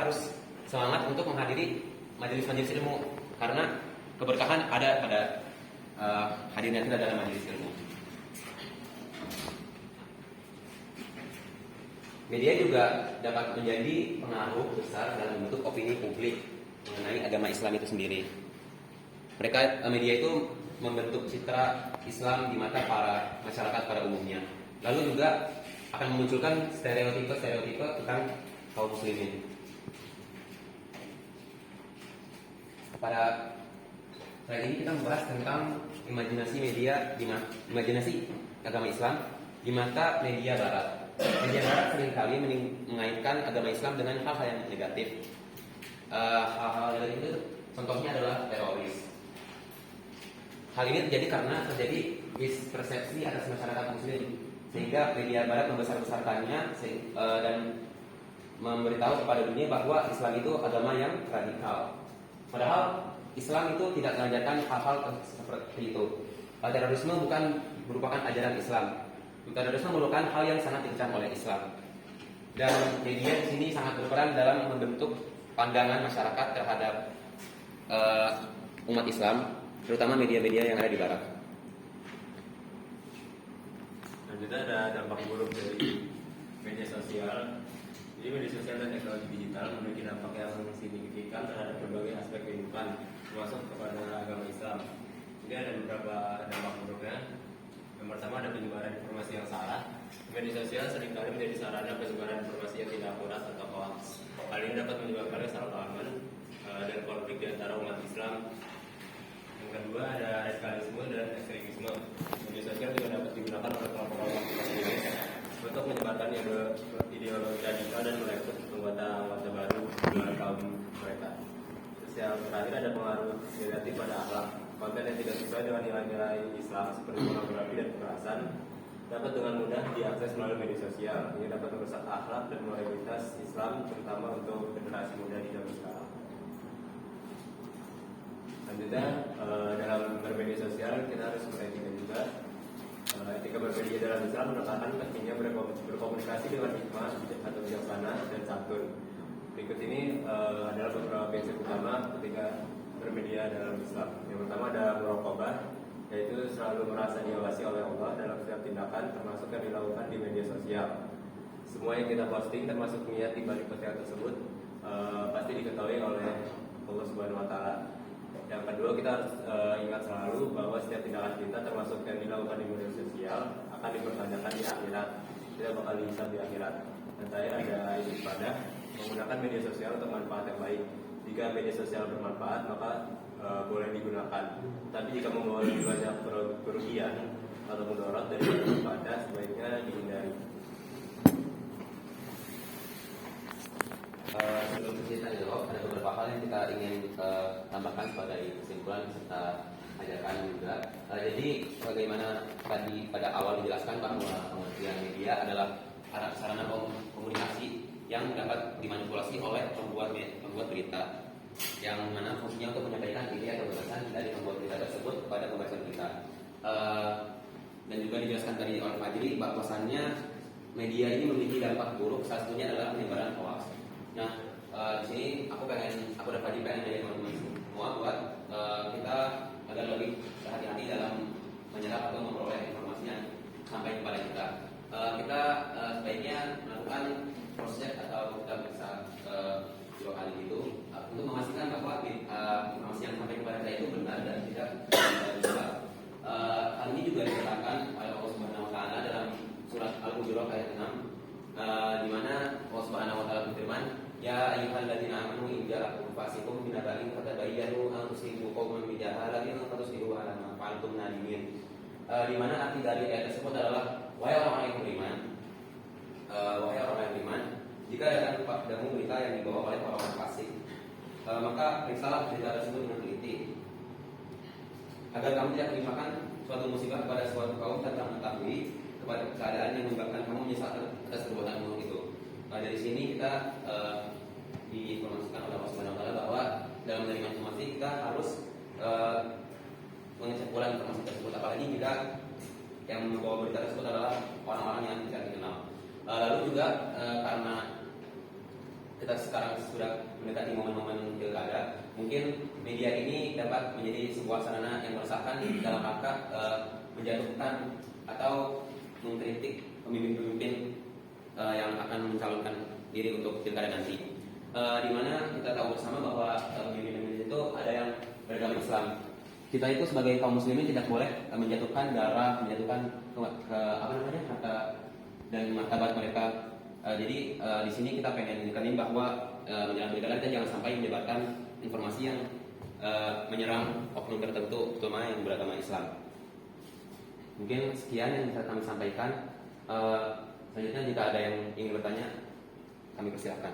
harus semangat untuk menghadiri majelis-majelis ilmu karena keberkahan ada pada hadirnya kita dalam majelis ilmu. Media juga dapat menjadi pengaruh besar dalam bentuk opini publik mengenai agama Islam itu sendiri. Media itu membentuk citra Islam di mata para masyarakat pada umumnya. Lalu juga akan memunculkan stereotipe tentang kaum muslimin. Pada slide ini kita membahas tentang imajinasi agama Islam di mata media Barat. Media Barat seringkali mengaitkan agama Islam dengan hal-hal yang negatif. Hal-hal negatif itu contohnya adalah teroris. Hal ini terjadi karena terjadi mispersepsi atas masyarakat muslim, sehingga media Barat membesar-besarkannya dan memberitahu kepada dunia bahwa Islam itu agama yang radikal. Padahal Islam itu tidak mengajarkan hal-hal seperti itu. Terorisme bukan merupakan ajaran Islam. Terorisme merupakan hal yang sangat dikecam oleh Islam. Dan media di sini sangat berperan dalam membentuk pandangan masyarakat terhadap umat Islam, terutama media-media yang ada di Barat. Dan juga ada dampak buruk dari media sosial. Jadi media sosial dan teknologi digital memiliki dampak yang signifikan terhadap berbagai aspek kehidupan, termasuk kepada agama Islam. Jadi ada beberapa dampak buruknya. Yang pertama ada penyebaran informasi yang salah. Media sosial seringkali menjadi sarana penyebaran informasi yang tidak akurat atau hoax. Hal ini dapat menyebabkan kesalahpahaman dan konflik di antara umat Islam. Yang kedua ada radikalisme dan ekstremisme. Media sosial juga dapat digunakan oleh kelompok-kelompok ekstremis untuk menyebarkan ideologi radikal dan merekrut anggota baru dalam kaum mereka. Terus yang terakhir ada pengaruh negatif pada akhlak. Konten yang tidak sesuai dengan nilai-nilai Islam seperti pornografi dan kekerasan dapat dengan mudah diakses melalui media sosial. Ini dapat merusak akhlak dan moralitas Islam, terutama untuk generasi muda di zaman sekarang. Selanjutnya dalam bermedia sosial kita harus beretika juga. Etika bermedia dalam Islam menekankan pentingnya berkomunikasi dengan hikmah atau bijaksana dan santun. Berikut ini adalah beberapa prinsip utama ketika bermedia dalam Islam. Yang pertama ada muraqabah, yaitu selalu merasa diawasi oleh Allah dalam setiap tindakan, termasuk yang dilakukan di media sosial. Semua yang kita posting, termasuk niat di balik postingan tersebut, pasti diketahui oleh Allah Subhanahu Wa Taala. Yang kedua, kita harus ingat selalu bahwa setiap tindakan kita, termasuk yang dilakukan di media sosial, akan dipertanyakan di akhirat. Tidak bakal dihisab di akhirat. Dan saya ada istiqadah menggunakan media sosial untuk manfaat yang baik. Jika media sosial bermanfaat, maka boleh digunakan. Tapi jika membawa lebih banyak kerugian atau mudarat dari manfaatnya, sebaiknya dihindari. Sebelum kita jawab, ada beberapa hal yang kita ingin tambahkan sebagai kesimpulan serta ajakan juga. Jadi bagaimana tadi pada awal dijelaskan bahwa pengertian media adalah sarana komunikasi yang dapat dimanipulasi oleh pembuat berita, yang mana fungsinya untuk menyampaikan ide atau gagasan dari pembuat berita tersebut kepada pembaca berita. Dan juga dijelaskan tadi oleh Fajri bahwasannya media ini memiliki dampak buruk, salah satunya adalah penyebaran hoax. Nah, di sini aku dan Fajri pengen dari teman-teman semua buat kita agar lebih berhati-hati dalam menyerap atau memperoleh informasi yang sampai kepada kita. Kita sebaiknya melakukan cross-check atau kita bisa 2 kali gitu untuk memastikan bahwa informasi yang sampai kepada kita itu benar dan tidak salah. Hal ini juga dikatakan oleh Allah Subhanahu Wa Taala dalam surat Al-Hujurat ayat 6, di mana Allah Subhanahu Wa Taala berfirman, Ya ayyuhalladzina amanu in ja'akum fasiqun binaba'in fatabayyanu an tusibu qauman bijahalatin fatusbihu 'ala ma fa'altum nadimin. Di mana arti dari ayat tersebut adalah wahai orang yang beriman, jika datang kepadamu berita yang dibawa oleh orang-orang fasik, maka periksalah berita tersebut dengan teliti, agar kamu tidak menimpakan suatu musibah kepada suatu kaum tanpa mengetahui kepada keadaan yang menyebabkan kamu menyesal atas perbuatanmu itu. Dari sini kita diinformasikan oleh Allah Subhanahu Wa Taala bahwa dalam menerima informasi kita harus mengecek ulang informasi tersebut, apalagi jika yang membawa berita tersebut adalah orang-orang yang tidak dikenal. Lalu juga karena kita sekarang sudah mendekati momen-momen pilkada, mungkin media ini dapat menjadi sebuah sarana yang meresahkan dalam rangka menjatuhkan atau mengkritik pemimpin-pemimpin yang akan mencalonkan diri untuk pilkada nanti. Di mana kita tahu bersama bahwa pemimpin-pemimpin itu ada yang beragama Islam. Kita itu sebagai kaum muslimin tidak boleh menjatuhkan darah, menjatuhkan harta dan martabat mereka. Jadi di sini kita pengen menekankan bahwa menjelang pilkada kita jangan sampai menyebarkan informasi yang menyerang oknum tertentu, terutama yang beragama Islam. Mungkin sekian yang bisa kami sampaikan. Selanjutnya jika ada yang ingin bertanya, kami persilahkan.